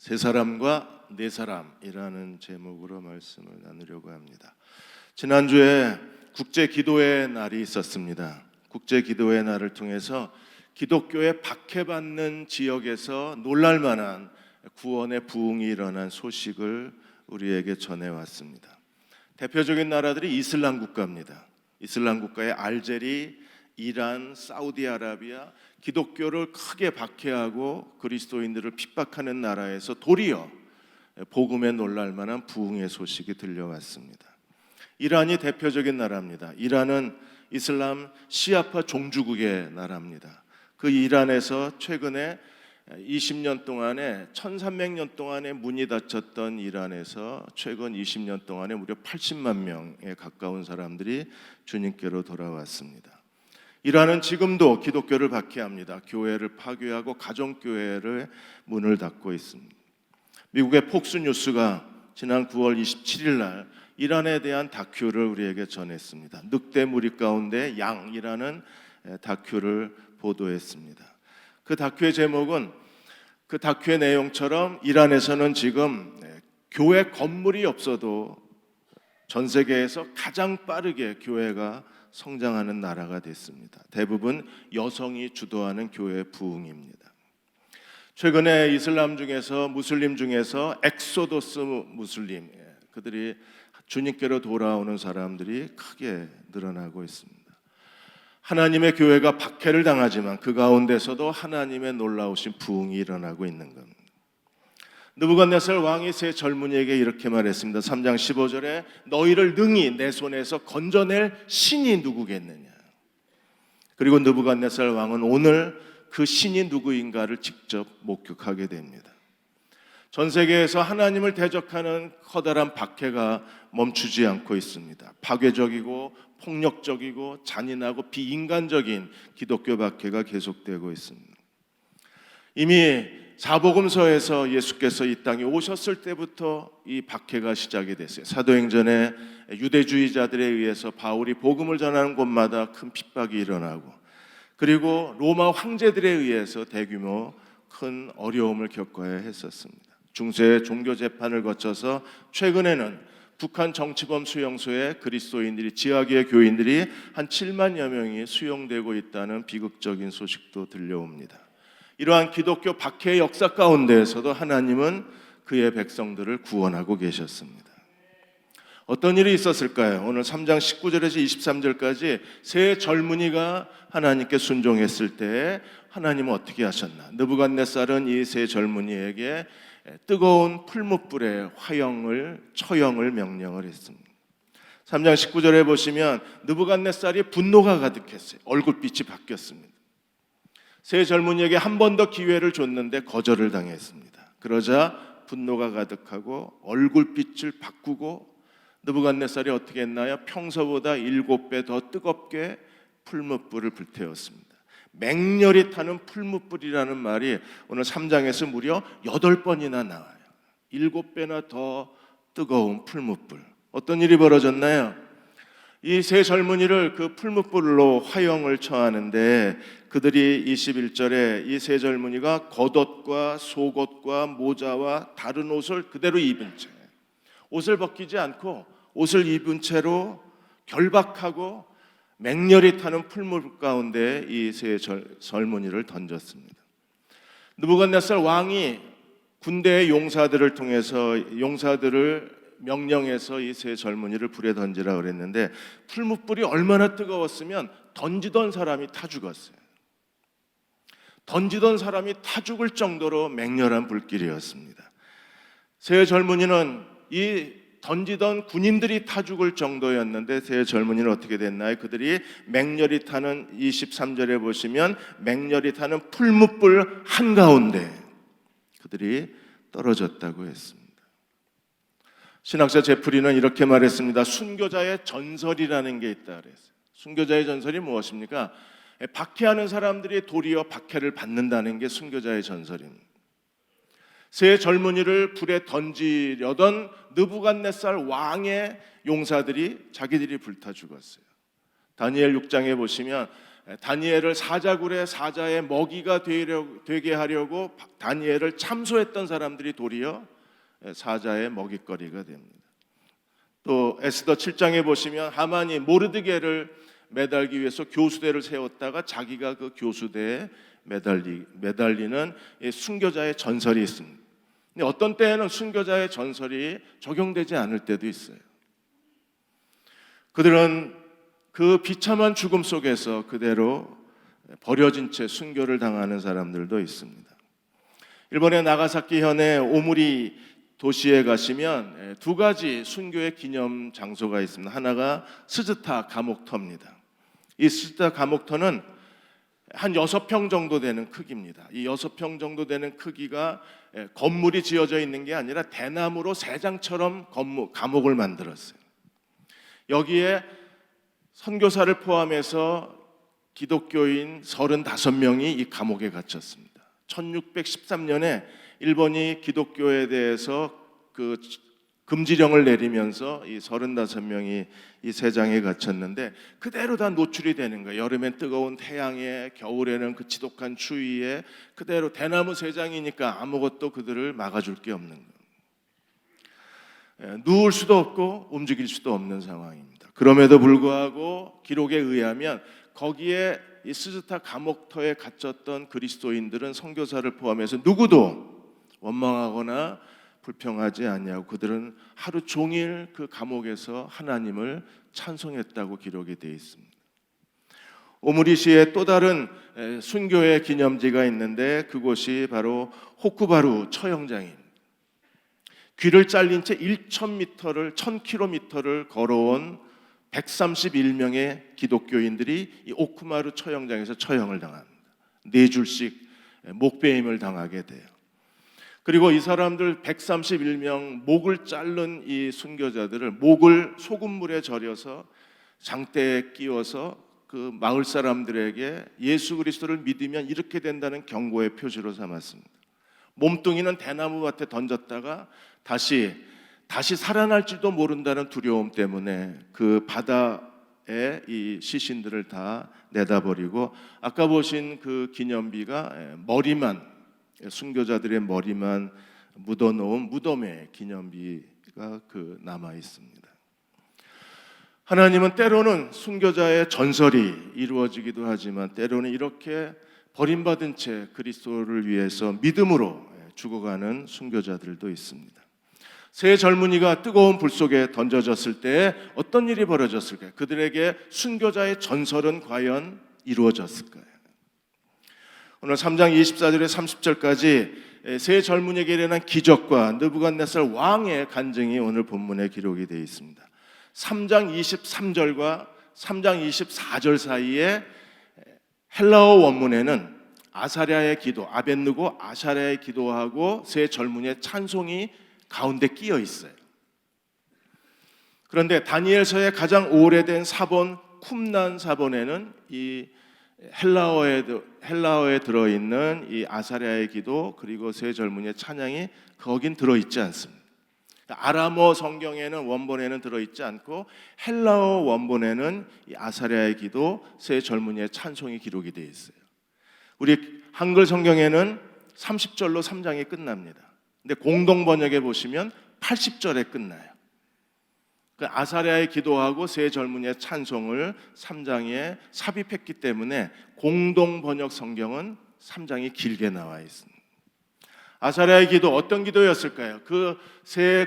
세 사람과 네 사람이라는 제목으로 말씀을 나누려고 합니다. 지난주에 국제 기도의 날이 있었습니다. 국제 기도의 날을 통해서 기독교에 박해받는 지역에서 놀랄만한 구원의 부흥이 일어난 소식을 우리에게 전해왔습니다. 대표적인 나라들이 이슬람 국가입니다. 이슬람 국가의 알제리, 이란, 사우디아라비아, 기독교를 크게 박해하고 그리스도인들을 핍박하는 나라에서 도리어 복음에 놀랄만한 부흥의 소식이 들려왔습니다. 이란이 대표적인 나라입니다. 이란은 이슬람 시아파 종주국의 나라입니다. 그 이란에서 최근에 20년 동안에 1300년 동안에 문이 닫혔던 이란에서 최근 20년 동안에 무려 80만 명에 가까운 사람들이 주님께로 돌아왔습니다. 이란은 지금도 기독교를 박해합니다. 교회를 파괴하고 가정교회를 문을 닫고 있습니다. 미국의 폭스뉴스가 지난 9월 27일 날 이란에 대한 다큐를 우리에게 전했습니다. 늑대 무리 가운데 양이라는 다큐를 보도했습니다. 그 다큐의 제목은 그 다큐의 내용처럼 이란에서는 지금 교회 건물이 없어도 전 세계에서 가장 빠르게 교회가 성장하는 나라가 됐습니다. 대부분 여성이 주도하는 교회 부흥입니다. 최근에 이슬람 중에서 무슬림 중에서 엑소더스 무슬림, 그들이 주님께로 돌아오는 사람들이 크게 늘어나고 있습니다. 하나님의 교회가 박해를 당하지만 그 가운데서도 하나님의 놀라우신 부흥이 일어나고 있는 겁니다. 느부갓네살 왕이 세 젊은이에게 이렇게 말했습니다. 3장 15절에 너희를 능히 내 손에서 건져낼 신이 누구겠느냐. 그리고 느부갓네살 왕은 오늘 그 신이 누구인가를 직접 목격하게 됩니다. 전 세계에서 하나님을 대적하는 커다란 박해가 멈추지 않고 있습니다. 파괴적이고 폭력적이고 잔인하고 비인간적인 기독교 박해가 계속되고 있습니다. 이미 사복음서에서 예수께서 이 땅에 오셨을 때부터 이 박해가 시작이 됐어요. 사도행전에 유대주의자들에 의해서 바울이 복음을 전하는 곳마다 큰 핍박이 일어나고, 그리고 로마 황제들에 의해서 대규모 큰 어려움을 겪어야 했었습니다. 중세 종교 재판을 거쳐서 최근에는 북한 정치범 수용소에 그리스도인들이, 지하교회 교인들이 한 7만여 명이 수용되고 있다는 비극적인 소식도 들려옵니다. 이러한 기독교 박해의 역사 가운데에서도 하나님은 그의 백성들을 구원하고 계셨습니다. 어떤 일이 있었을까요? 오늘 3장 19절에서 23절까지 세 젊은이가 하나님께 순종했을 때 하나님은 어떻게 하셨나? 느부갓네살은 이 세 젊은이에게 뜨거운 풀무불에 처형을 명령을 했습니다. 3장 19절에 보시면 느부갓네살이 분노가 가득했어요. 얼굴빛이 바뀌었습니다. 세 젊은이에게 한 번 더 기회를 줬는데 거절을 당했습니다. 그러자 분노가 가득하고 얼굴빛을 바꾸고 느부갓네살이 어떻게 했나요? 평소보다 7배 더 뜨겁게 풀무불을 불태웠습니다. 맹렬히 타는 풀무불이라는 말이 오늘 3장에서 무려 8번이나 나와요. 7배나 더 뜨거운 풀무불. 어떤 일이 벌어졌나요? 이 세 젊은이를 그 풀무불로 화형을 처하는데, 그들이 21절에 이 세 젊은이가 겉옷과 속옷과 모자와 다른 옷을 그대로 입은 채, 옷을 벗기지 않고 옷을 입은 채로 결박하고 맹렬히 타는 풀무불 가운데 이 세 젊은이를 던졌습니다. 느부갓네살 왕이 군대의 용사들을 통해서 용사들을 명령해서 이 세 젊은이를 불에 던지라 그랬는데, 풀무불이 얼마나 뜨거웠으면 던지던 사람이 타 죽었어요. 던지던 사람이 타 죽을 정도로 맹렬한 불길이었습니다. 세 젊은이는 이 던지던 군인들이 타 죽을 정도였는데, 세 젊은이는 어떻게 됐나요? 그들이 맹렬히 타는 23절에 보시면 맹렬히 타는 풀무불 한가운데 그들이 떨어졌다고 했습니다. 신학자 제프리는 이렇게 말했습니다. 순교자의 전설이라는 게 있다 그랬어요. 순교자의 전설이 무엇입니까? 박해하는 사람들이 도리어 박해를 받는다는 게 순교자의 전설입니다. 세 젊은이를 불에 던지려던 느부갓네살 왕의 용사들이 자기들이 불타 죽었어요. 다니엘 6장에 보시면 다니엘을 사자굴의 사자의 먹이가 되게 하려고 다니엘을 참소했던 사람들이 도리어 사자의 먹잇거리가 됩니다. 또 에스더 7장에 보시면 하만이 모르드게를 매달기 위해서 교수대를 세웠다가 자기가 그 교수대에 매달리는 순교자의 전설이 있습니다. 근데 어떤 때에는 순교자의 전설이 적용되지 않을 때도 있어요. 그들은 그 비참한 죽음 속에서 그대로 버려진 채 순교를 당하는 사람들도 있습니다. 일본의 나가사키 현의 오모리 도시에 가시면 두 가지 순교의 기념 장소가 있습니다. 하나가 스즈타 감옥터입니다. 이 스즈타 감옥터는 한 6평 정도 되는 크기입니다. 이 6평 정도 되는 크기가 건물이 지어져 있는 게 아니라 대나무로 새장처럼 감옥을 만들었어요. 여기에 선교사를 포함해서 기독교인 35명이 이 감옥에 갇혔습니다. 1613년에 일본이 기독교에 대해서 그 금지령을 내리면서 이 35명이 이 새장에 갇혔는데 그대로 다 노출이 되는 거예요. 여름엔 뜨거운 태양에, 겨울에는 그 지독한 추위에 그대로 대나무 새장이니까 아무것도 그들을 막아줄 게 없는 거예요. 누울 수도 없고 움직일 수도 없는 상황입니다. 그럼에도 불구하고 기록에 의하면 거기에 이 스즈타 감옥터에 갇혔던 그리스도인들은 선교사를 포함해서 누구도 원망하거나 불평하지 아니하고 그들은 하루 종일 그 감옥에서 하나님을 찬송했다고 기록이 되어 있습니다. 오모리시에 또 다른 순교의 기념지가 있는데 그곳이 바로 호쿠바루 처형장입니다. 귀를 잘린 채 1000km를 걸어온 131명의 기독교인들이 이 오쿠마루 처형장에서 처형을 당합니다. 4줄씩 목베임을 당하게 돼요. 그리고 이 사람들 131명 목을 자른 이 순교자들을 목을 소금물에 절여서 장대에 끼워서 그 마을 사람들에게 예수 그리스도를 믿으면 이렇게 된다는 경고의 표시로 삼았습니다. 몸뚱이는 대나무밭에 던졌다가 다시 살아날지도 모른다는 두려움 때문에 그 바다에 이 시신들을 다 내다버리고 아까 보신 그 기념비가 머리만 순교자들의 머리만 묻어놓은 무덤의 기념비가 남아 있습니다. 하나님은 때로는 순교자의 전설이 이루어지기도 하지만 때로는 이렇게 버림받은 채 그리스도를 위해서 믿음으로 죽어가는 순교자들도 있습니다. 세 젊은이가 뜨거운 불 속에 던져졌을 때 어떤 일이 벌어졌을까요? 그들에게 순교자의 전설은 과연 이루어졌을까요? 오늘 3장 24절에 30절까지 세 젊은이에게 일어난 기적과 느부갓네살 왕의 간증이 오늘 본문에 기록이 되어 있습니다. 3장 23절과 3장 24절 사이에 헬라어 원문에는 아사랴의 기도, 아벳느고 아사랴의 기도하고 세 젊은이의 찬송이 가운데 끼어 있어요. 그런데 다니엘서의 가장 오래된 사본 쿰난 사본에는 이 헬라어에 들어있는 이 아사랴의 기도 그리고 세 젊은이의 찬양이 거긴 들어있지 않습니다. 아람어 성경에는 원본에는 들어있지 않고 헬라어 원본에는 이 아사랴의 기도 세 젊은이의 찬송이 기록이 되어 있어요. 우리 한글 성경에는 30절로 3장이 끝납니다. 근데 공동 번역에 보시면 80절에 끝나요. 아사랴의 기도하고 세 젊은이의 찬송을 3장에 삽입했기 때문에 공동 번역 성경은 3장이 길게 나와 있습니다. 아사랴의 기도 어떤 기도였을까요? 그 세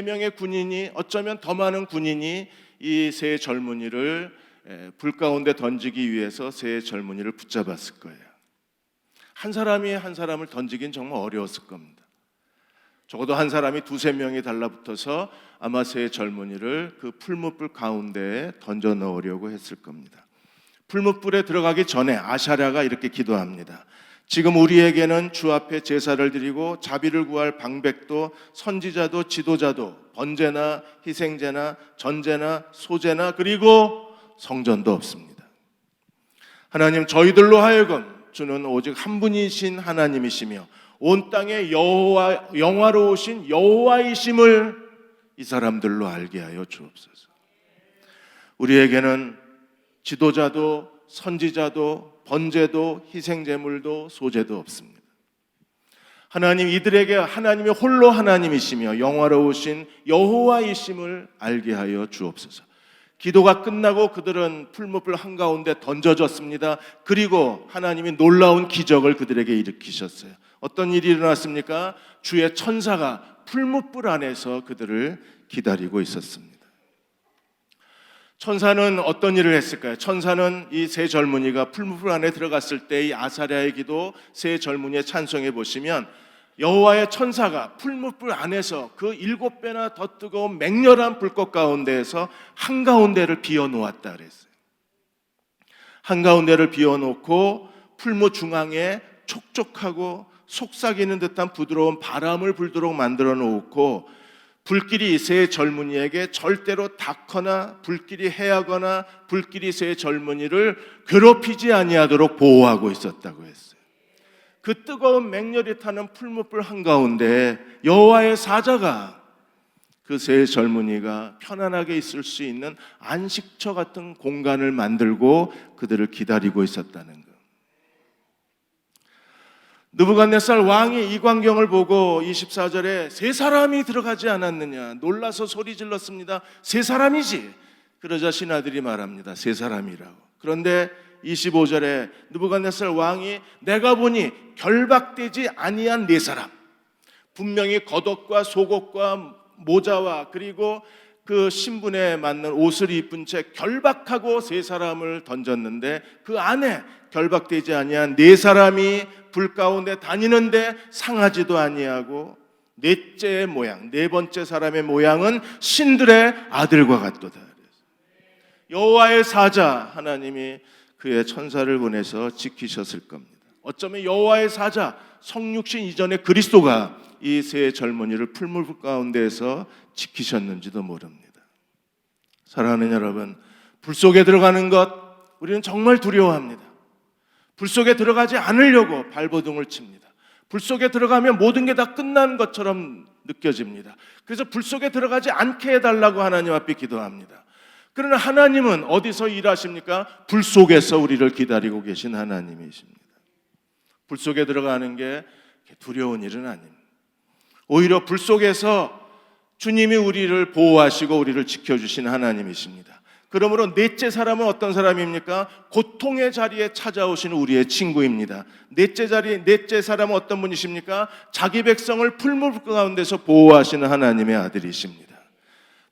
명의 군인이 어쩌면 더 많은 군인이 이 세 젊은이를 불 가운데 던지기 위해서 세 젊은이를 붙잡았을 거예요. 한 사람이 한 사람을 던지긴 정말 어려웠을 겁니다. 적어도 한 사람이 2-3명이 달라붙어서 아마 세 젊은이를 그 풀무불 가운데에 던져 넣으려고 했을 겁니다. 풀무불에 들어가기 전에 아사랴가 이렇게 기도합니다. 지금 우리에게는 주 앞에 제사를 드리고 자비를 구할 방백도 선지자도 지도자도 번제나 희생제나 전제나 소제나 그리고 성전도 없습니다. 하나님, 저희들로 하여금 주는 오직 한 분이신 하나님이시며 온 땅의 영화로우신 여호와이심을 이 사람들로 알게 하여 주옵소서. 우리에게는 지도자도 선지자도 번제도 희생제물도 소제도 없습니다. 하나님 이들에게 하나님이 홀로 하나님이시며 영화로우신 여호와이심을 알게 하여 주옵소서. 기도가 끝나고 그들은 풀무불 한가운데 던져졌습니다. 그리고 하나님이 놀라운 기적을 그들에게 일으키셨어요. 어떤 일이 일어났습니까? 주의 천사가 풀무불 안에서 그들을 기다리고 있었습니다. 천사는 어떤 일을 했을까요? 천사는 이 세 젊은이가 풀무불 안에 들어갔을 때 이 아사랴의 기도, 세 젊은이의 찬송해 보시면 여호와의 천사가 풀무불 안에서 그 7배나 더 뜨거운 맹렬한 불꽃 가운데에서 한가운데를 비워놓았다 그랬어요. 한가운데를 비워놓고 풀무 중앙에 촉촉하고 속삭이는 듯한 부드러운 바람을 불도록 만들어 놓고 불길이 세 젊은이에게 절대로 닿거나 불길이 해하거나 불길이 세 젊은이를 괴롭히지 아니하도록 보호하고 있었다고 했어요. 그 뜨거운 맹렬히 타는 풀무불 한가운데 여호와의 사자가 그 세 젊은이가 편안하게 있을 수 있는 안식처 같은 공간을 만들고 그들을 기다리고 있었다는 것. 느부갓네살 왕이 이 광경을 보고 24절에 세 사람이 들어가지 않았느냐 놀라서 소리 질렀습니다. 세 사람이지. 그러자 신하들이 말합니다. 세 사람이라고. 그런데 25절에 느부갓네살 왕이 내가 보니 결박되지 아니한 네 사람, 분명히 겉옷과 속옷과 모자와 그리고 그 신분에 맞는 옷을 입은 채 결박하고 세 사람을 던졌는데 그 안에 결박되지 아니한 네 사람이 불 가운데 다니는데 상하지도 아니하고 넷째의 모양, 네 번째 사람의 모양은 신들의 아들과 같도다. 여호와의 사자 하나님이 그의 천사를 보내서 지키셨을 겁니다. 어쩌면 여호와의 사자 성육신 이전의 그리스도가 이 세 젊은이를 풀무불 가운데에서 지키셨는지도 모릅니다. 사랑하는 여러분, 불 속에 들어가는 것 우리는 정말 두려워합니다. 불 속에 들어가지 않으려고 발버둥을 칩니다. 불 속에 들어가면 모든 게 다 끝난 것처럼 느껴집니다. 그래서 불 속에 들어가지 않게 해달라고 하나님 앞에 기도합니다. 그러나 하나님은 어디서 일하십니까? 불 속에서 우리를 기다리고 계신 하나님이십니다. 불 속에 들어가는 게 두려운 일은 아닙니다. 오히려 불 속에서 주님이 우리를 보호하시고 우리를 지켜주신 하나님이십니다. 그러므로 넷째 사람은 어떤 사람입니까? 고통의 자리에 찾아오신 우리의 친구입니다. 넷째 사람은 어떤 분이십니까? 자기 백성을 풀무불 가운데서 보호하시는 하나님의 아들이십니다.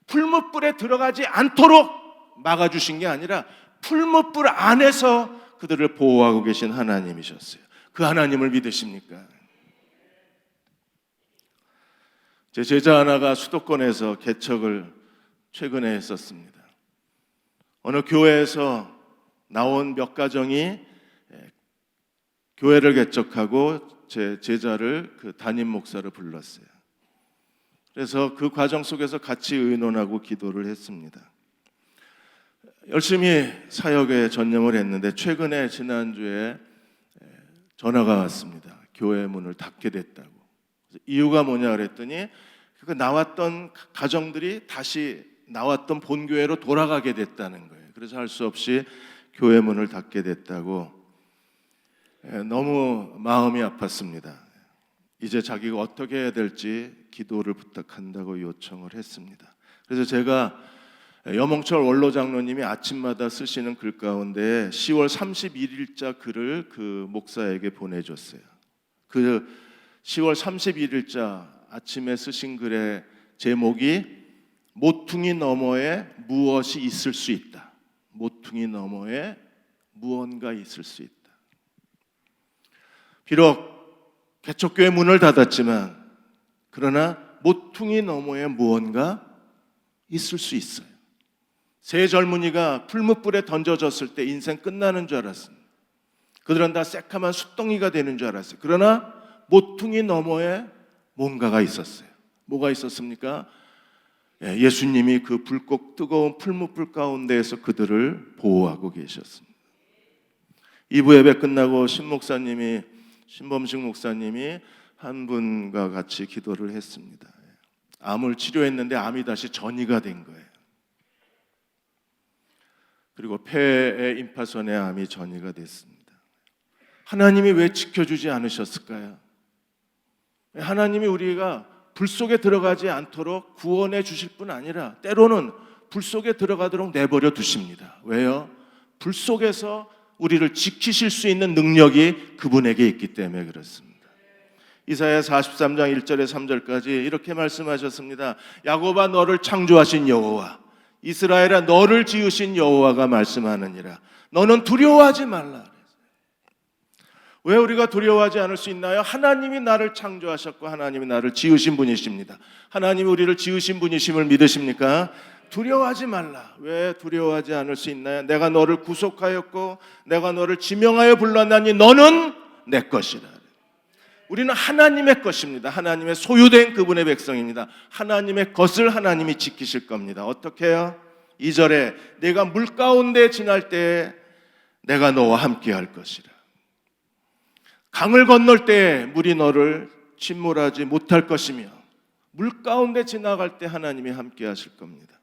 풀무불에 들어가지 않도록 막아주신 게 아니라 풀무불 안에서 그들을 보호하고 계신 하나님이셨어요. 그 하나님을 믿으십니까? 제 제자 하나가 수도권에서 개척을 최근에 했었습니다. 어느 교회에서 나온 몇 가정이 교회를 개척하고 제 제자를 그 담임 목사로 불렀어요. 그래서 그 과정 속에서 같이 의논하고 기도를 했습니다. 열심히 사역에 전념을 했는데 최근에 지난주에 전화가 왔습니다. 교회 문을 닫게 됐다고. 이유가 뭐냐 그랬더니 그 나왔던 가정들이 다시 나왔던 본교회로 돌아가게 됐다는 거예요. 그래서 할 수 없이 교회 문을 닫게 됐다고. 너무 마음이 아팠습니다. 이제 자기가 어떻게 해야 될지 기도를 부탁한다고 요청을 했습니다. 그래서 제가 여몽철 원로 장로님이 아침마다 쓰시는 글 가운데 10월 31일자 글을 그 목사에게 보내줬어요. 그 10월 31일자 아침에 쓰신 글의 제목이 모퉁이 너머에 무엇이 있을 수 있다. 모퉁이 너머에 무언가 있을 수 있다. 비록 개척교회 문을 닫았지만 그러나 모퉁이 너머에 무언가 있을 수 있어요. 세 젊은이가 풀무불에 던져졌을 때 인생 끝나는 줄 알았습니다. 그들은 다 새카만 숫덩이가 되는 줄 알았어요. 그러나 모퉁이 너머에 뭔가가 있었어요. 뭐가 있었습니까? 예수님이 그 붉고 뜨거운 풀무불 가운데에서 그들을 보호하고 계셨습니다. 2부 예배 끝나고 신범식 목사님이 한 분과 같이 기도를 했습니다. 암을 치료했는데 암이 다시 전이가 된 거예요. 그리고 폐에 임파선의 암이 전이가 됐습니다. 하나님이 왜 지켜주지 않으셨을까요? 하나님이 우리가 불 속에 들어가지 않도록 구원해 주실 뿐 아니라 때로는 불 속에 들어가도록 내버려 두십니다. 왜요? 불 속에서 우리를 지키실 수 있는 능력이 그분에게 있기 때문에 그렇습니다. 이사야 43장 1절에 3절까지 이렇게 말씀하셨습니다. 야곱아 너를 창조하신 여호와, 이스라엘아 너를 지으신 여호와가 말씀하느니라. 너는 두려워하지 말라. 왜 우리가 두려워하지 않을 수 있나요? 하나님이 나를 창조하셨고 하나님이 나를 지으신 분이십니다. 하나님이 우리를 지으신 분이심을 믿으십니까? 두려워하지 말라. 왜 두려워하지 않을 수 있나요? 내가 너를 구속하였고 내가 너를 지명하여 불렀나니 너는 내 것이라. 우리는 하나님의 것입니다. 하나님의 소유된 그분의 백성입니다. 하나님의 것을 하나님이 지키실 겁니다. 어떻게 해요? 2절에 내가 물 가운데 지날 때 내가 너와 함께 할 것이라. 강을 건널 때 물이 너를 침몰하지 못할 것이며 물 가운데 지나갈 때 하나님이 함께 하실 겁니다.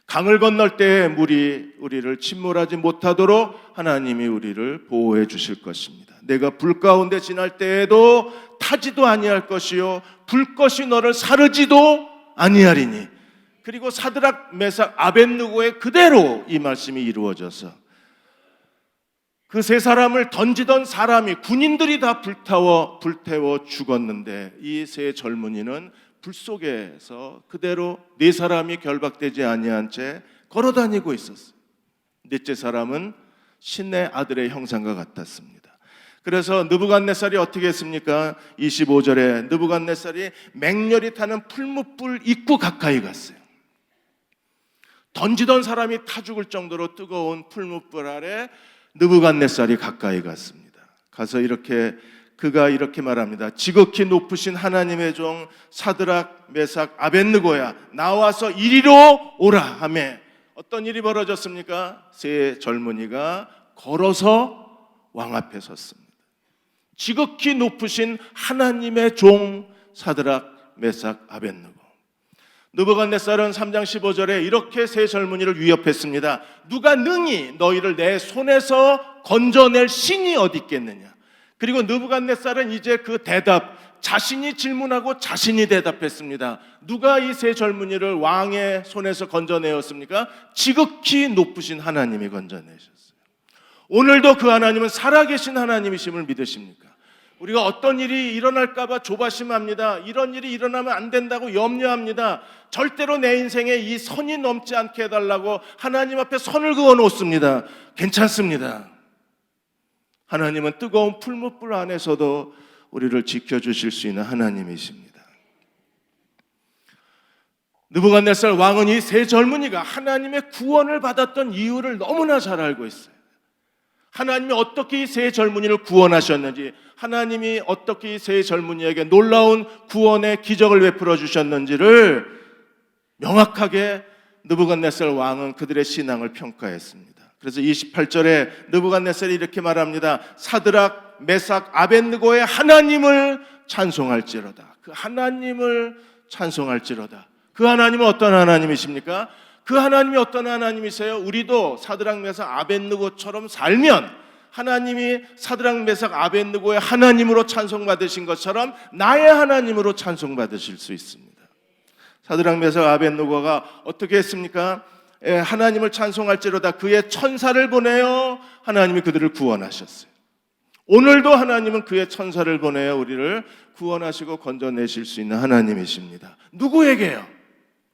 강을 건널 때 물이 우리를 침몰하지 못하도록 하나님이 우리를 보호해 주실 것입니다. 내가 불 가운데 지날 때에도 타지도 아니할 것이요 불꽃이 너를 사르지도 아니하리니. 그리고 사드락 메삭 아벳느고의 그대로 이 말씀이 이루어져서 그 세 사람을 던지던 사람이 군인들이 다 불태워 죽었는데 이 세 젊은이는 불 속에서 그대로 네 사람이 결박되지 아니한 채 걸어다니고 있었어요. 넷째 사람은 신의 아들의 형상과 같았습니다. 그래서 느부갓네살이 어떻게 했습니까? 25절에 느부갓네살이 맹렬히 타는 풀무불 입구 가까이 갔어요. 던지던 사람이 타 죽을 정도로 뜨거운 풀무불 아래 느부갓네살이 가까이 갔습니다. 가서 그가 이렇게 말합니다. 지극히 높으신 하나님의 종 사드락 메삭 아벳느고야 나와서 이리로 오라 하며 어떤 일이 벌어졌습니까? 세 젊은이가 걸어서 왕 앞에 섰습니다. 지극히 높으신 하나님의 종 사드락 메삭 아벳느고. 느부갓네살은 3장 15절에 이렇게 세 젊은이를 위협했습니다. 누가 능히 너희를 내 손에서 건져낼 신이 어디 있겠느냐. 그리고 느부갓네살은 이제 그 대답, 자신이 질문하고 자신이 대답했습니다. 누가 이 세 젊은이를 왕의 손에서 건져내었습니까? 지극히 높으신 하나님이 건져내셨어요. 오늘도 그 하나님은 살아계신 하나님이심을 믿으십니까? 우리가 어떤 일이 일어날까 봐 조바심합니다. 이런 일이 일어나면 안 된다고 염려합니다. 절대로 내 인생에 이 선이 넘지 않게 해달라고 하나님 앞에 선을 그어 놓습니다. 괜찮습니다. 하나님은 뜨거운 풀무불 안에서도 우리를 지켜주실 수 있는 하나님이십니다. 느부갓네살 왕은 이 세 젊은이가 하나님의 구원을 받았던 이유를 너무나 잘 알고 있어요. 하나님이 어떻게 이 세 젊은이를 구원하셨는지, 하나님이 어떻게 이 세 젊은이에게 놀라운 구원의 기적을 베풀어 주셨는지를 명확하게 느부갓네살 왕은 그들의 신앙을 평가했습니다. 그래서 28절에 느부갓네살이 이렇게 말합니다. 사드락 메삭 아벳느고의 하나님을 찬송할지로다. 그 하나님을 찬송할지로다. 그 하나님은 어떤 하나님이십니까? 그 하나님이 어떤 하나님이세요? 우리도 사드락 메삭 아벳느고처럼 살면 하나님이 사드락 메삭 아벳느고의 하나님으로 찬송받으신 것처럼 나의 하나님으로 찬송받으실 수 있습니다. 사드락 메삭 아벳느고가 어떻게 했습니까? 하나님을 찬송할지로다 그의 천사를 보내어 하나님이 그들을 구원하셨어요. 오늘도 하나님은 그의 천사를 보내어 우리를 구원하시고 건져내실 수 있는 하나님이십니다. 누구에게요?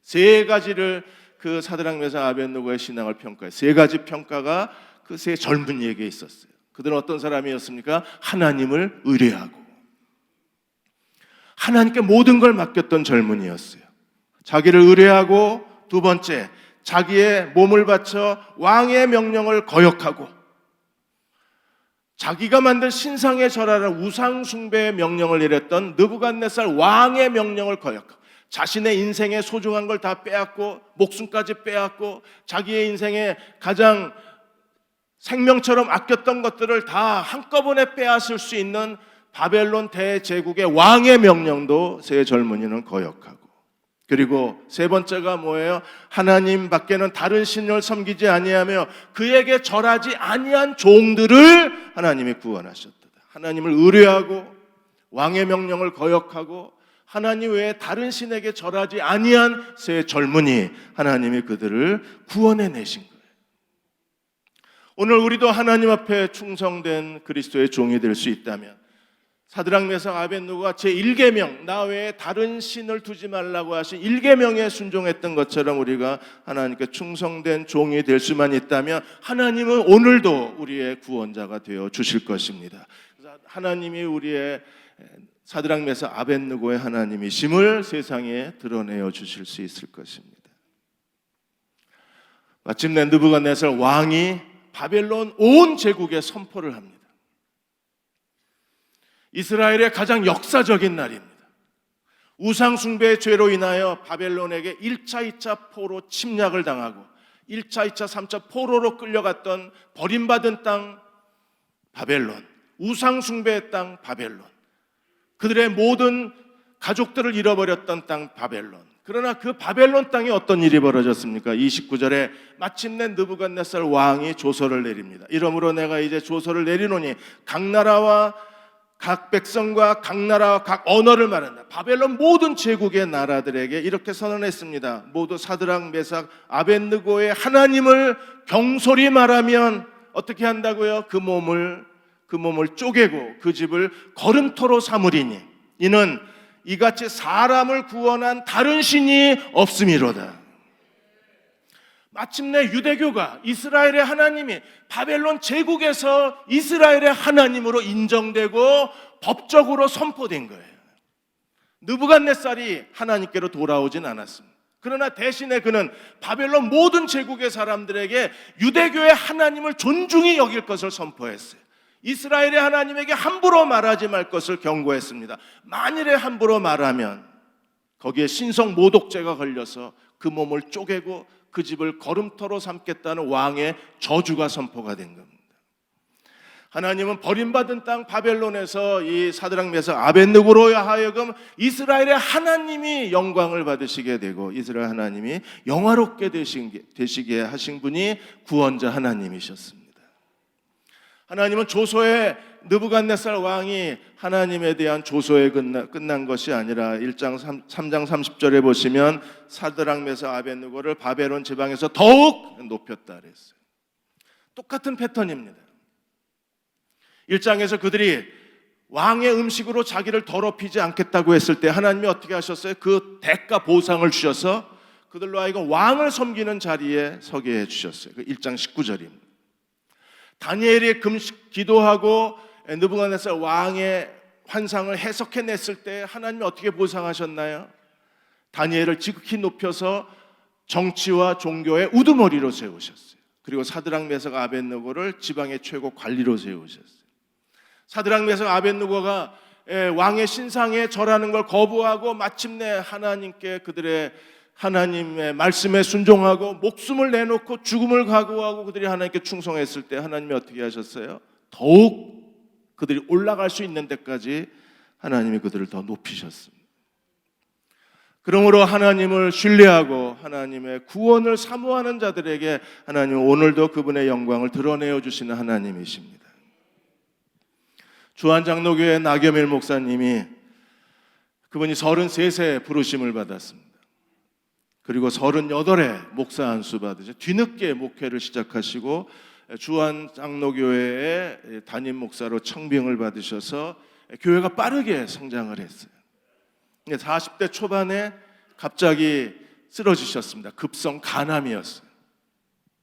세 가지를 그 사드락 메삭 아벳느고의 신앙을 평가해. 세 가지 평가가 그 세 젊은이에게 있었어요. 그들은 어떤 사람이었습니까? 하나님을 의뢰하고 하나님께 모든 걸 맡겼던 젊은이였어요. 자기를 의뢰하고, 두 번째 자기의 몸을 바쳐 왕의 명령을 거역하고, 자기가 만든 신상에 절하는 우상 숭배의 명령을 내렸던 느부갓네살 왕의 명령을 거역하고, 자신의 인생의 소중한 걸 다 빼앗고 목숨까지 빼앗고 자기의 인생에 가장 생명처럼 아꼈던 것들을 다 한꺼번에 빼앗을 수 있는 바벨론 대제국의 왕의 명령도 세 젊은이는 거역하고, 그리고 세 번째가 뭐예요? 하나님 밖에는 다른 신을 섬기지 아니하며 그에게 절하지 아니한 종들을 하나님이 구원하셨다. 하나님을 의뢰하고 왕의 명령을 거역하고 하나님 외에 다른 신에게 절하지 아니한 세 젊은이, 하나님이 그들을 구원해 내신 거예요. 오늘 우리도 하나님 앞에 충성된 그리스도의 종이 될 수 있다면 사드락 메삭 아벳느고가 제1계명, 나 외에 다른 신을 두지 말라고 하신 1계명에 순종했던 것처럼 우리가 하나님께 충성된 종이 될 수만 있다면 하나님은 오늘도 우리의 구원자가 되어 주실 것입니다. 하나님이 우리의 사드락 메삭 아벳느고의 하나님이심을 세상에 드러내어 주실 수 있을 것입니다. 마침내 느부갓네살 왕이 바벨론 온 제국에 선포를 합니다. 이스라엘의 가장 역사적인 날입니다. 우상숭배의 죄로 인하여 바벨론에게 1차, 2차 포로 침략을 당하고 1차, 2차, 3차 포로로 끌려갔던 버림받은 땅 바벨론, 우상숭배의 땅 바벨론, 그들의 모든 가족들을 잃어버렸던 땅 바벨론. 그러나 그 바벨론 땅에 어떤 일이 벌어졌습니까? 29절에 마침내 느부갓네살 왕이 조서를 내립니다. 이러므로 내가 이제 조서를 내리노니 각 나라와 각 백성과 각 나라와 각 언어를 말한다. 바벨론 모든 제국의 나라들에게 이렇게 선언했습니다. 모두 사드락 메삭 아벳느고의 하나님을 경솔히 말하면 어떻게 한다고요? 그 몸을 쪼개고 그 집을 거름토로 삼으리니 이는 이같이 사람을 구원한 다른 신이 없음이로다. 마침내 유대교가 이스라엘의 하나님이 바벨론 제국에서 이스라엘의 하나님으로 인정되고 법적으로 선포된 거예요. 느부갓네살이 하나님께로 돌아오진 않았습니다. 그러나 대신에 그는 바벨론 모든 제국의 사람들에게 유대교의 하나님을 존중히 여길 것을 선포했어요. 이스라엘의 하나님에게 함부로 말하지 말 것을 경고했습니다. 만일에 함부로 말하면 거기에 신성 모독죄가 걸려서 그 몸을 쪼개고 그 집을 거름토로 삼겠다는 왕의 저주가 선포가 된 겁니다. 하나님은 버림받은 땅 바벨론에서 이 사드락 메삭 아벳느고로 하여금 이스라엘의 하나님이 영광을 받으시게 되고 이스라엘 하나님이 영화롭게 되시게 하신 분이 구원자 하나님이셨습니다. 하나님은 조소에 느부갓네살 왕이 하나님에 대한 조소에 끝난 것이 아니라 1장 3장 30절에 보시면 사드락 메삭 아벳느고를 바벨론 지방에서 더욱 높였다 그랬어요. 똑같은 패턴입니다. 1장에서 그들이 왕의 음식으로 자기를 더럽히지 않겠다고 했을 때 하나님이 어떻게 하셨어요? 그 대가 보상을 주셔서 그들로 하여금 왕을 섬기는 자리에 서게 해주셨어요. 그 1장 19절입니다. 다니엘이 기도하고 느부갓네살 왕의 환상을 해석해냈을 때 하나님이 어떻게 보상하셨나요? 다니엘을 지극히 높여서 정치와 종교의 우두머리로 세우셨어요. 그리고 사드락 메삭 아벳느고를 지방의 최고 관리로 세우셨어요. 사드락 메삭 아벳느고가 왕의 신상에 절하는 걸 거부하고 마침내 하나님께 그들의 하나님의 말씀에 순종하고 목숨을 내놓고 죽음을 각오하고 그들이 하나님께 충성했을 때 하나님이 어떻게 하셨어요? 더욱 그들이 올라갈 수 있는 데까지 하나님이 그들을 더 높이셨습니다. 그러므로 하나님을 신뢰하고 하나님의 구원을 사모하는 자들에게 하나님은 오늘도 그분의 영광을 드러내어 주시는 하나님이십니다. 주한장로교회 나겸일 목사님이 그분이 33세 부르심을 받았습니다. 그리고 38에 목사 안수 받으셔 뒤늦게 목회를 시작하시고 주한장로교회의 담임 목사로 청빙을 받으셔서 교회가 빠르게 성장을 했어요. 40대 초반에 갑자기 쓰러지셨습니다. 급성 간암이었어요.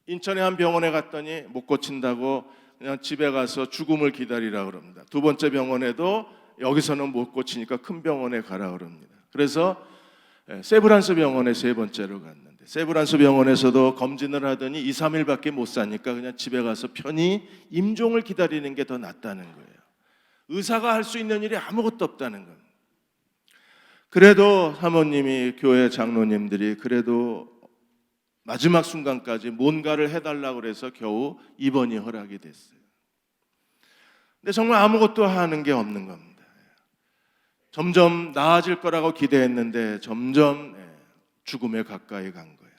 인천의 한 병원에 갔더니 못 고친다고 그냥 집에 가서 죽음을 기다리라 그럽니다. 두 번째 병원에도 여기서는 못 고치니까 큰 병원에 가라 그럽니다. 그래서 세브란스 병원에 세 번째로 갔는데 세브란스 병원에서도 검진을 하더니 2, 3일밖에 못 사니까 그냥 집에 가서 편히 임종을 기다리는 게 더 낫다는 거예요. 의사가 할 수 있는 일이 아무것도 없다는 겁니다. 그래도 사모님이 교회 장로님들이 그래도 마지막 순간까지 뭔가를 해달라고 그래서 겨우 입원이 허락이 됐어요. 근데 정말 아무것도 하는 게 없는 겁니다. 점점 나아질 거라고 기대했는데 점점 죽음에 가까이 간 거예요.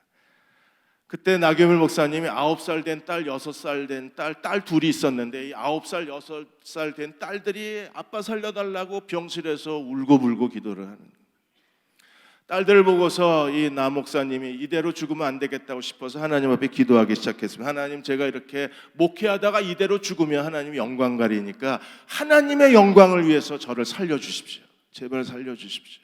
그때 나경일 목사님이 9살 된 딸, 6살 된 딸 둘이 있었는데 이 9살, 6살 된 딸들이 아빠 살려달라고 병실에서 울고불고 기도를 하는 거예요. 딸들을 보고서 이 나 목사님이 이대로 죽으면 안 되겠다고 싶어서 하나님 앞에 기도하기 시작했습니다. 하나님, 제가 이렇게 목회하다가 이대로 죽으면 하나님이 영광 가리니까 하나님의 영광을 위해서 저를 살려주십시오. 제발 살려주십시오.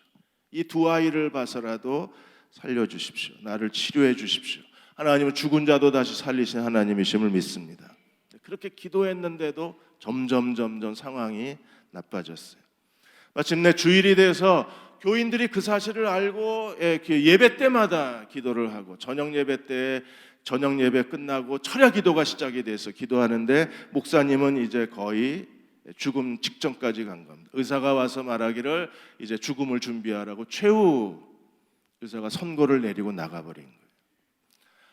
이 두 아이를 봐서라도 살려주십시오. 나를 치료해 주십시오. 하나님은 죽은 자도 다시 살리신 하나님이심을 믿습니다. 그렇게 기도했는데도 점점 상황이 나빠졌어요. 마침내 주일이 돼서 교인들이 그 사실을 알고 예배 때마다 기도를 하고 저녁 예배 때 저녁 예배 끝나고 철야 기도가 시작이 돼서 기도하는데 목사님은 이제 거의 죽음 직전까지 간 겁니다. 의사가 와서 말하기를 이제 죽음을 준비하라고 최후 의사가 선고를 내리고 나가버린 거예요.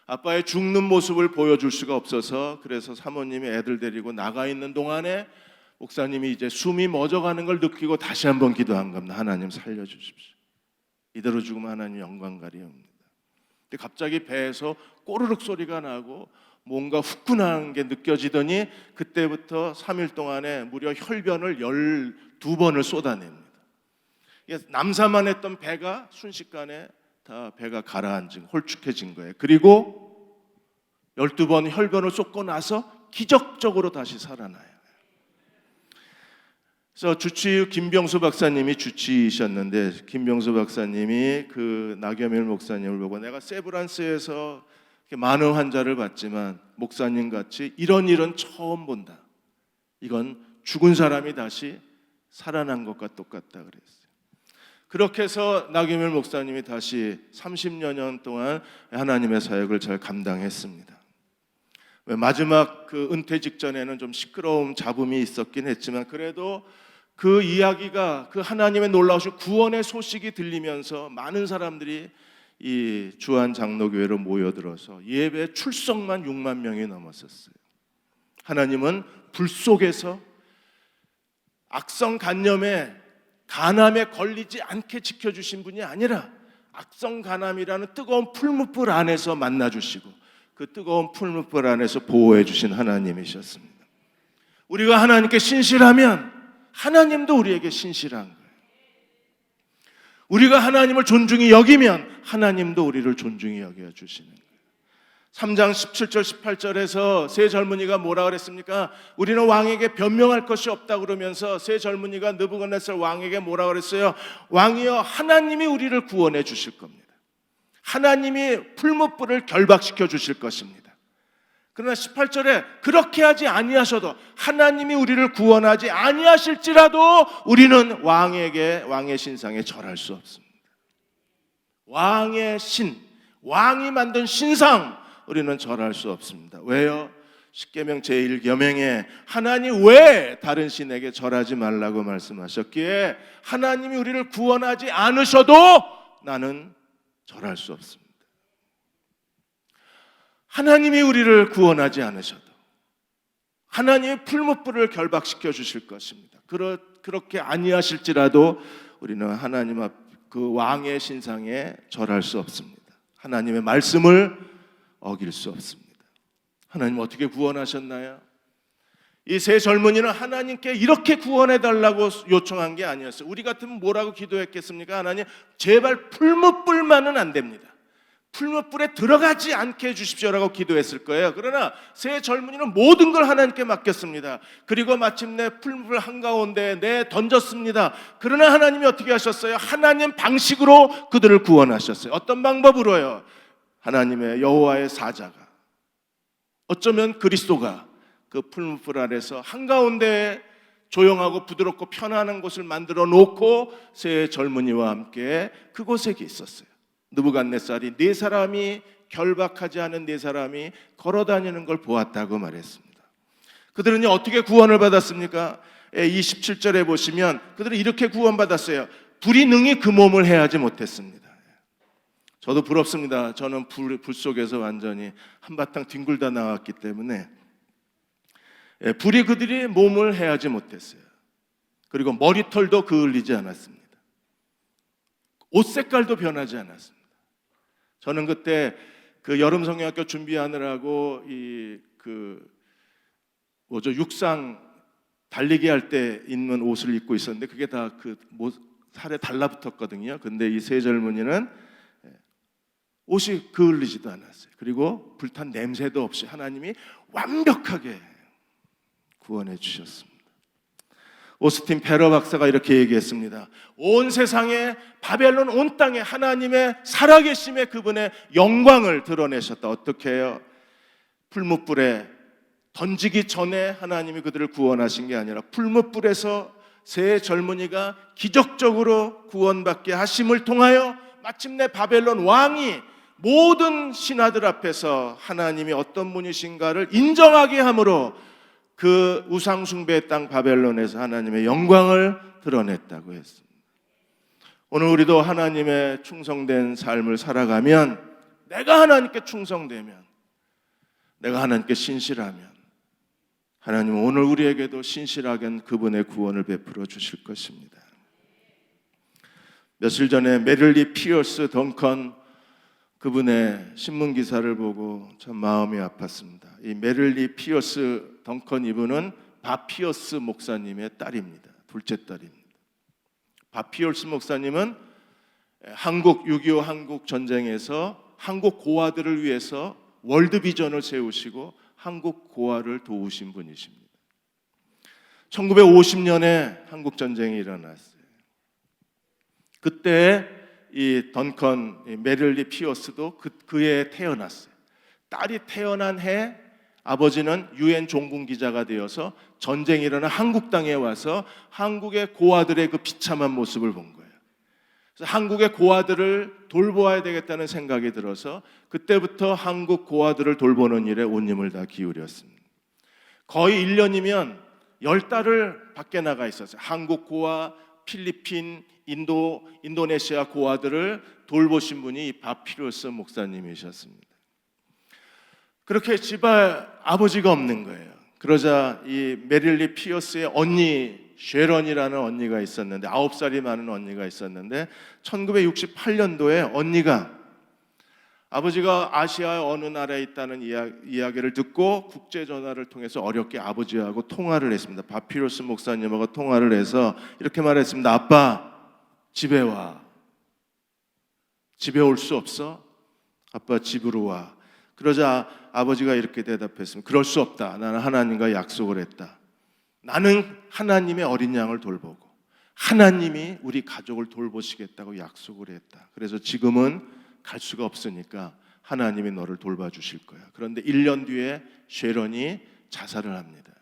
아빠의 죽는 모습을 보여줄 수가 없어서 그래서 사모님이 애들 데리고 나가 있는 동안에 목사님이 이제 숨이 멎어가는 걸 느끼고 다시 한번 기도한 겁니다. 하나님 살려주십시오. 이대로 죽으면 하나님 영광가리옵니다. 근데 갑자기 배에서 꼬르륵 소리가 나고 뭔가 후끈한 게 느껴지더니 그때부터 3일 동안에 무려 혈변을 12번을 쏟아냅니다. 남사만 했던 배가 순식간에 다 배가 가라앉은 홀쭉해진 거예요. 그리고 12번 혈변을 쏟고 나서 기적적으로 다시 살아나요. 그래서 주치 김병수 박사님이 주치이셨는데 김병수 박사님이 그 나경일 목사님을 보고 내가 세브란스에서 많은 환자를 봤지만 목사님 같이 이런 일은 처음 본다. 이건 죽은 사람이 다시 살아난 것과 똑같다 그랬어요. 그렇게 해서 나경일 목사님이 다시 30여 년 동안 하나님의 사역을 잘 감당했습니다. 마지막 그 은퇴 직전에는 좀 시끄러움 잡음이 있었긴 했지만 그래도 그 이야기가 그 하나님의 놀라우신 구원의 소식이 들리면서 많은 사람들이 이 주한 장로교회로 모여들어서 예배 출석만 6만 명이 넘었었어요. 하나님은 불 속에서 악성간염에 간암에 걸리지 않게 지켜주신 분이 아니라 악성간암이라는 뜨거운 풀무불 안에서 만나주시고 그 뜨거운 풀무불 안에서 보호해 주신 하나님이셨습니다. 우리가 하나님께 신실하면 하나님도 우리에게 신실한 거예요. 우리가 하나님을 존중히 여기면 하나님도 우리를 존중히 여겨주시는 거예요. 3장 17절 18절에서 세 젊은이가 뭐라 그랬습니까? 우리는 왕에게 변명할 것이 없다 그러면서 세 젊은이가 느부갓네살 왕에게 뭐라 그랬어요? 왕이여, 하나님이 우리를 구원해 주실 겁니다. 하나님이 풀무불을 결박시켜 주실 것입니다. 그러나 18절에 그렇게 하지 아니하셔도 하나님이 우리를 구원하지 아니하실지라도 우리는 왕의 신상에 절할 수 없습니다. 왕의 신, 왕이 만든 신상 우리는 절할 수 없습니다. 왜요? 십계명 제1계명에 하나님 왜 다른 신에게 절하지 말라고 말씀하셨기에 하나님이 우리를 구원하지 않으셔도 나는 절할 수 없습니다. 하나님이 우리를 구원하지 않으셔도 하나님의 풀무불을 결박시켜 주실 것입니다. 그렇게 아니하실지라도 우리는 하나님 앞 그 왕의 신상에 절할 수 없습니다. 하나님의 말씀을 어길 수 없습니다. 하나님 어떻게 구원하셨나요? 이 세 젊은이는 하나님께 이렇게 구원해달라고 요청한 게 아니었어요. 우리 같으면 뭐라고 기도했겠습니까? 하나님 제발 풀무불만은 안 됩니다. 풀무불에 들어가지 않게 해주십시오라고 기도했을 거예요. 그러나 세 젊은이는 모든 걸 하나님께 맡겼습니다. 그리고 마침내 풀무불 한가운데 내던졌습니다. 그러나 하나님이 어떻게 하셨어요? 하나님 방식으로 그들을 구원하셨어요. 어떤 방법으로요? 하나님의 여호와의 사자가, 어쩌면 그리스도가 그 풀무불 아래서 한가운데 조용하고 부드럽고 편안한 곳을 만들어 놓고 세 젊은이와 함께 그곳에 있었어요. 느부갓네살이 네 사람이 결박하지 않은 네 사람이 걸어다니는 걸 보았다고 말했습니다. 그들은 어떻게 구원을 받았습니까? 27절에 보시면 그들은 이렇게 구원받았어요. 불이 능히 그 몸을 해하지 못했습니다. 저도 부럽습니다. 저는 불 속에서 완전히 한바탕 뒹굴다 나왔기 때문에 불이 그들이 몸을 해하지 못했어요. 그리고 머리털도 그을리지 않았습니다. 옷 색깔도 변하지 않았습니다. 저는 그때 그 여름 성경학교 준비하느라고 육상 달리기 할 때 입는 옷을 입고 있었는데 그게 다 살에 달라붙었거든요. 근데 이 세 젊은이는 옷이 그을리지도 않았어요. 그리고 불탄 냄새도 없이 하나님이 완벽하게 구원해 주셨습니다. 오스틴 페러 박사가 이렇게 얘기했습니다. 온 세상에, 바벨론 온 땅에 하나님의 살아계심의 그분의 영광을 드러내셨다. 어떻게 해요? 풀무불에 던지기 전에 하나님이 그들을 구원하신 게 아니라 풀무불에서 세 젊은이가 기적적으로 구원받게 하심을 통하여 마침내 바벨론 왕이 모든 신하들 앞에서 하나님이 어떤 분이신가를 인정하게 함으로 그 우상숭배의 땅 바벨론에서 하나님의 영광을 드러냈다고 했습니다. 오늘 우리도 하나님의 충성된 삶을 살아가면, 내가 하나님께 충성되면, 내가 하나님께 신실하면 하나님은 오늘 우리에게도 신실하게 그분의 구원을 베풀어 주실 것입니다. 며칠 전에 메릴리 피어스 덩컨 그분의 신문 기사를 보고 참 마음이 아팠습니다. 이 메릴리 피어스 덩컨 이분은 밥 피어스 목사님의 딸입니다. 둘째 딸입니다. 밥 피어스 목사님은 한국 6.25 한국 전쟁에서 한국 고아들을 위해서 월드비전을 세우시고 한국 고아를 도우신 분이십니다. 1950년에 한국 전쟁이 일어났어요. 그때 이 던컨 메릴리 피어스도 그 해에 태어났어요. 딸이 태어난 해 아버지는 UN 종군 기자가 되어서 전쟁이 일어난 한국 땅에 와서 한국의 고아들의 그 비참한 모습을 본 거예요. 그래서 한국의 고아들을 돌보아야 되겠다는 생각이 들어서 그때부터 한국 고아들을 돌보는 일에 온 힘을 다 기울였습니다. 거의 1년이면 10달을 밖에 나가 있었어요. 한국 고아, 필리핀, 인도네시아 고아들을 돌보신 분이 밥 피어스 목사님이셨습니다. 그렇게 집에 아버지가 없는 거예요. 그러자 이 메릴리 피어스의 언니 쉐런이라는 언니가 있었는데, 9살이 많은 언니가 있었는데 1968년도에 언니가 아버지가 아시아의 어느 나라에 있다는 이야기를 듣고 국제전화를 통해서 어렵게 아버지하고 통화를 했습니다. 밥 피어스 목사님하고 통화를 해서 이렇게 말했습니다. 아빠, 집에 와. 집에 올 수 없어? 아빠 집으로 와. 그러자 아버지가 이렇게 대답했습니다. 그럴 수 없다. 나는 하나님과 약속을 했다. 나는 하나님의 어린 양을 돌보고 하나님이 우리 가족을 돌보시겠다고 약속을 했다. 그래서 지금은 갈 수가 없으니까 하나님이 너를 돌봐주실 거야. 그런데 1년 뒤에 쉐런이 자살을 합니다.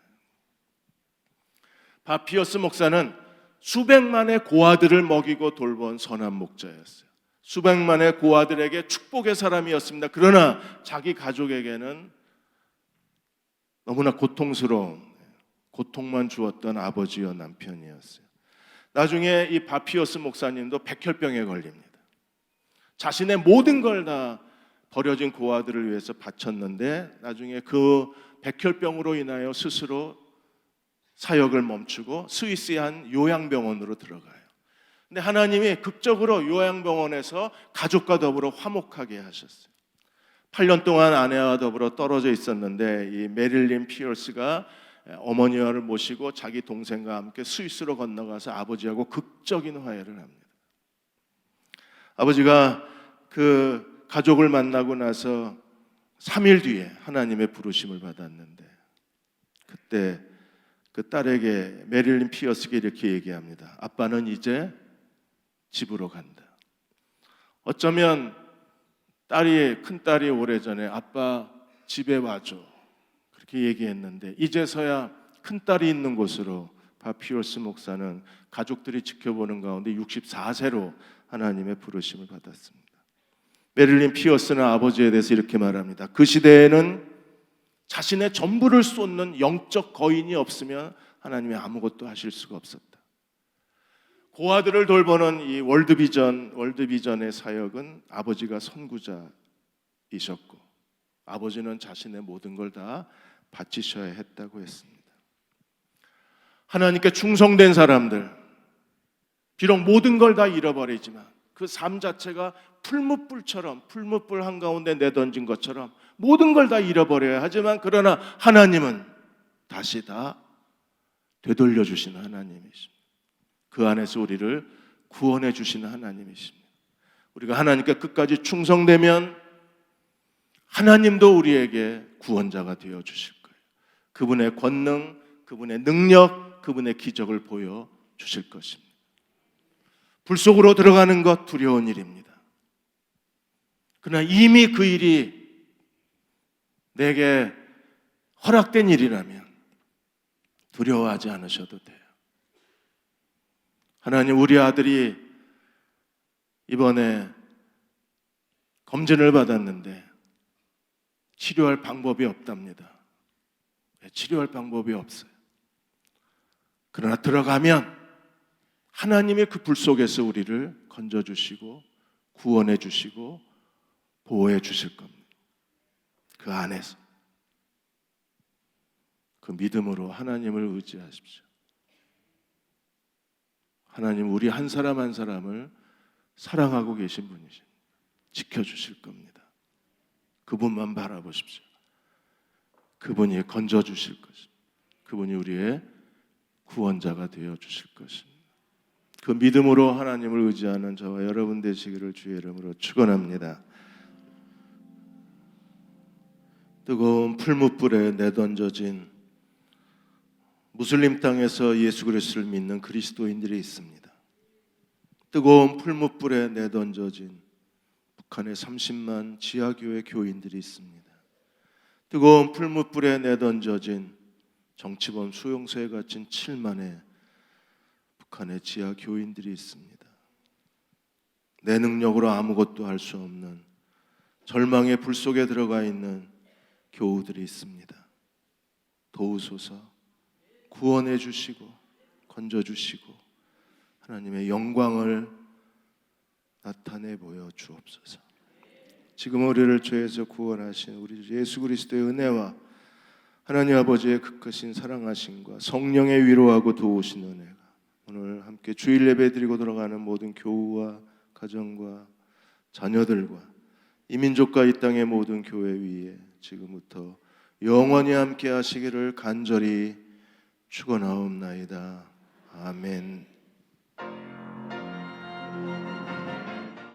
밥 피어스 목사는 수백만의 고아들을 먹이고 돌본 선한 목자였어요. 수백만의 고아들에게 축복의 사람이었습니다. 그러나 자기 가족에게는 너무나 고통스러운, 고통만 주었던 아버지와 남편이었어요. 나중에 이 밥 피어스 목사님도 백혈병에 걸립니다. 자신의 모든 걸 다 버려진 고아들을 위해서 바쳤는데 나중에 그 백혈병으로 인하여 스스로 사역을 멈추고 스위스의 한 요양병원으로 들어가요. 근데 하나님이 극적으로 요양병원에서 가족과 더불어 화목하게 하셨어요. 8년 동안 아내와 더불어 떨어져 있었는데 이 메릴린 피어스가 어머니를 모시고 자기 동생과 함께 스위스로 건너가서 아버지하고 극적인 화해를 합니다. 아버지가 그 가족을 만나고 나서 3일 뒤에 하나님의 부르심을 받았는데 그때 그 딸에게 메릴린 피어스가 이렇게 얘기합니다. 아빠는 이제 집으로 간다. 어쩌면 큰딸이 오래전에 아빠 집에 와줘 그렇게 얘기했는데 이제서야 큰딸이 있는 곳으로 밥 피어스 목사는 가족들이 지켜보는 가운데 64세로 하나님의 부르심을 받았습니다. 메릴린 피어스는 아버지에 대해서 이렇게 말합니다. 그 시대에는 자신의 전부를 쏟는 영적 거인이 없으면 하나님이 아무것도 하실 수가 없었다. 고아들을 돌보는 이 월드비전의 사역은 아버지가 선구자이셨고 아버지는 자신의 모든 걸 다 바치셔야 했다고 했습니다. 하나님께 충성된 사람들, 비록 모든 걸 다 잃어버리지만 그 삶 자체가 풀무불 한가운데 내던진 것처럼 모든 걸 다 잃어버려야 하지만 그러나 하나님은 다시 다 되돌려 주시는 하나님이십니다. 그 안에서 우리를 구원해 주시는 하나님이십니다. 우리가 하나님께 끝까지 충성되면 하나님도 우리에게 구원자가 되어 주실 거예요. 그분의 권능, 그분의 능력, 그분의 기적을 보여 주실 것입니다. 불 속으로 들어가는 것 두려운 일입니다. 그러나 이미 그 일이 내게 허락된 일이라면 두려워하지 않으셔도 돼요. 하나님, 우리 아들이 이번에 검진을 받았는데 치료할 방법이 없답니다. 치료할 방법이 없어요. 그러나 들어가면 하나님의 그 불 속에서 우리를 건져주시고 구원해 주시고 보호해 주실 겁니다. 그 안에서 그 믿음으로 하나님을 의지하십시오. 하나님, 우리 한 사람 한 사람을 사랑하고 계신 분이십니다. 지켜주실 겁니다. 그분만 바라보십시오. 그분이 건져주실 것입니다. 그분이 우리의 구원자가 되어주실 것입니다. 그 믿음으로 하나님을 의지하는 저와 여러분 되시기를 주의 이름으로 축원합니다. 뜨거운 풀무불에 내던져진 무슬림 땅에서 예수 그리스도를 믿는 그리스도인들이 있습니다. 뜨거운 풀무불에 내던져진 북한의 30만 지하교회 교인들이 있습니다. 뜨거운 풀무불에 내던져진 정치범 수용소에 갇힌 7만의 북한의 지하 교인들이 있습니다. 내 능력으로 아무것도 할 수 없는 절망의 불 속에 들어가 있는 교우들이 있습니다. 도우소서, 구원해 주시고 건져 주시고 하나님의 영광을 나타내 보여 주옵소서. 지금 우리를 죄에서 구원하신 우리 예수 그리스도의 은혜와 하나님 아버지의 그 크신 사랑하심과 성령의 위로하고 도우신 은혜가 오늘 함께 주일 예배 드리고 돌아가는 모든 교우와 가정과 자녀들과 이 민족과 이 땅의 모든 교회 위에 지금부터 영원히 함께 하시기를 간절히 축원하옵나이다. 아멘.